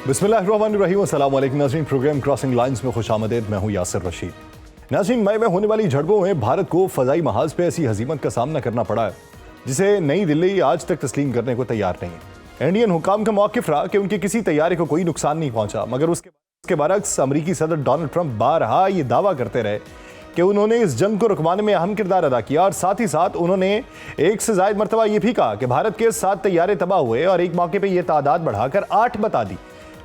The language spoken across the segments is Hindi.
बिस्मिल्लाहिर्रहमानिर्रहीम, अस्सलाम वालेकुम नाज़रीन। प्रोग्राम क्रॉसिंग लाइंस में खुशामदीद। मैं हूं यासिर रशीद। नाज़रीन, मई में होने वाली झड़पों में भारत को फ़ज़ाई महाज पे ऐसी हज़ीमत का सामना करना पड़ा है जिसे नई दिल्ली आज तक तस्लीम करने को तैयार नहीं है। इंडियन हुकाम का मौक़िफ़ रहा कि उनके किसी तैयारे को कोई नुकसान नहीं पहुंचा, मगर उसके बरक्स अमरीकी सदर डोनाल्ड ट्रंप बारहा ये दावा करते रहे कि उन्होंने इस जंग को रुकवाने में अहम किरदार अदा किया, और साथ ही साथ उन्होंने एक से ज़ायद मरतबा ये भी कहा कि भारत के 7 तैयारे तबाह हुए और एक मौके पर यह तादाद बढ़ाकर 8 बता दी।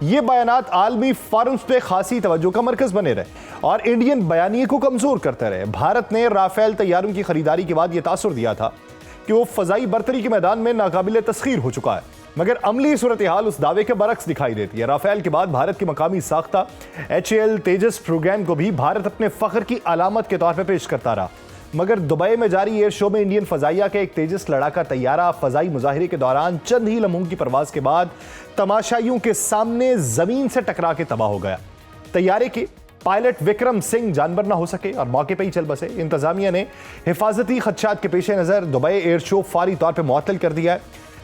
ये बयानात आलमी फोरम्स पे खासी तवज्जो का मरकज बने रहे और इंडियन बयानिए को कमजोर करते रहे। भारत ने राफेल तैयारों की खरीदारी के बाद यह तासुर दिया था कि वो फजाई बर्तरी के मैदान में नाकाबिले तस्खीर हो चुका है, मगर अमली सूरत हाल उस दावे के बरक्स दिखाई देती है। राफेल के बाद भारत के मकामी साख्ता HAL तेजस प्रोग्राम को भी भारत अपने फख्र की अलामत के तौर पर पेश करता रहा, मगर दुबई में जारी एयर शो में इंडियन फजाइया के एक तेजस लड़ाका तैयारा फजाई मुजाहिरे के दौरान चंद ही लम्हों की परवाज के बाद तमाशाइयों के सामने जमीन से टकरा के तबाह हो गया। तैयारे के पायलट विक्रम सिंह जानवर ना हो सके और मौके पर ही चल बसे। इंतजामिया ने हिफाजती खदशात के पेश नज़र दुबई एयर शो फौरी तौर पर मुअत्तल कर दिया है।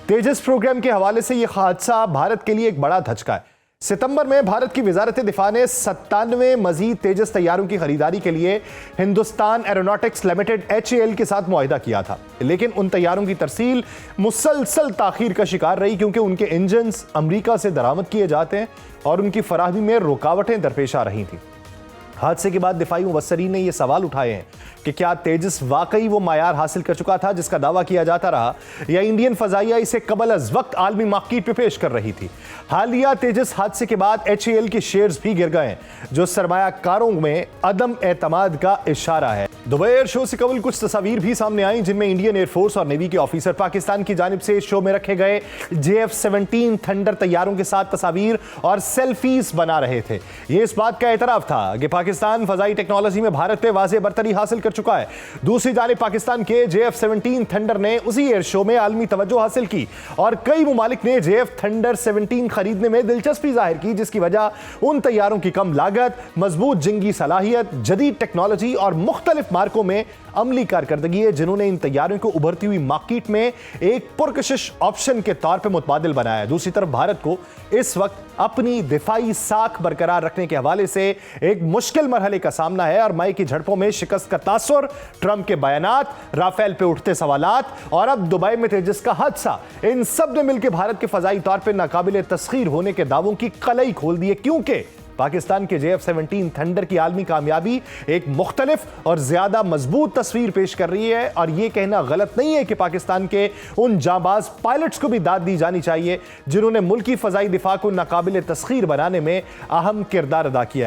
तेजस प्रोग्राम के हवाले से यह हादसा भारत के लिए एक बड़ा धचका है। सितंबर में भारत की वजारत दिफा ने 97 मजीद तेजस तैयारों की खरीदारी के लिए हिंदुस्तान एरोनॉटिक्स लिमिटेड HAL के साथ मुआहिदा किया था, लेकिन उन तैयारों की तरसील मुसलसल ताखीर का शिकार रही क्योंकि उनके इंजन्स अमरीका से दरामद किए जाते हैं और उनकी फराहमी में रुकावटें दरपेश आ रही थी। हादसे के बाद दिफाई मुबस्सरीन ने यह सवाल उठाए हैं कि क्या तेजस वाकई वो मायार हासिल कर चुका था जिसका दावा किया जाता रहा, या इंडियन फजाइया इसे कबल अज वक्त आलमी मार्केट पे पेश कर रही थी। हालिया तेजस हादसे के बाद HAL के शेयर्स भी गिर गए हैं, जो सरमायाकारों में अदम एतमाद का इशारा है। दुबई एयर शो से कबल कुछ तस्वीर भी सामने आई जिनमें इंडियन एयरफोर्स और नेवी के ऑफिसर पाकिस्तान की जानिब से शो में रखे गए JF-17 थंडर तैयारों के साथ तस्वीर और सेल्फीज बना रहे थे। यह इस बात का एतराफ था कि पाकिस्तान फजाई टेक्नोलॉजी में भारत पे वाज़ेह बरतरी हासिल कर चुका है। दूसरी जानिब पाकिस्तान के JF-17 थंडर ने उसी एयर शो में आलमी तवज्जो हासिल की और कई मुमालिक ने JF थंडर 17 खरीदने में दिलचस्पी जाहिर की, जिसकी वजह उन तैयारों की कम लागत, मजबूत जंगी सलाहियत, जदीद टेक्नोलॉजी और मुख्तलिफ मार्कों में अमली कारकर्दगी है, जिन्होंने इन तैयारों को उभरती हुई मार्केट में एक पुरकशिश ऑप्शन के तौर पर मुतबादिल बनाया है। दूसरी तरफ भारत को इस वक्त अपनी दिफाई साख बरकरार रखने के हवाले से एक मुश्किल मरहले का सामना है और मई की झड़पों में शिकस्त का तासुर, ट्रंप के बयानात, राफेल पे उठते सवालात और अब दुबई में तेजस का हादसा, इन सब ने मिलकर भारत के फजाई तौर पर नाकाबिले तस्खीर होने के दावों की कलई खोल दी है, क्योंकि पाकिस्तान के JF-17 थंडर की आलमी कामयाबी एक मुख्तलिफ और ज्यादा मजबूत तस्वीर पेश कर रही है। और यह कहना गलत नहीं है कि पाकिस्तान के उन जांबाज पायलट्स को भी दाद दी जानी चाहिए जिन्होंने मुल्की फजाई दिफा को नाकाबिले तस्खीर बनाने में अहम किरदार अदा किया है।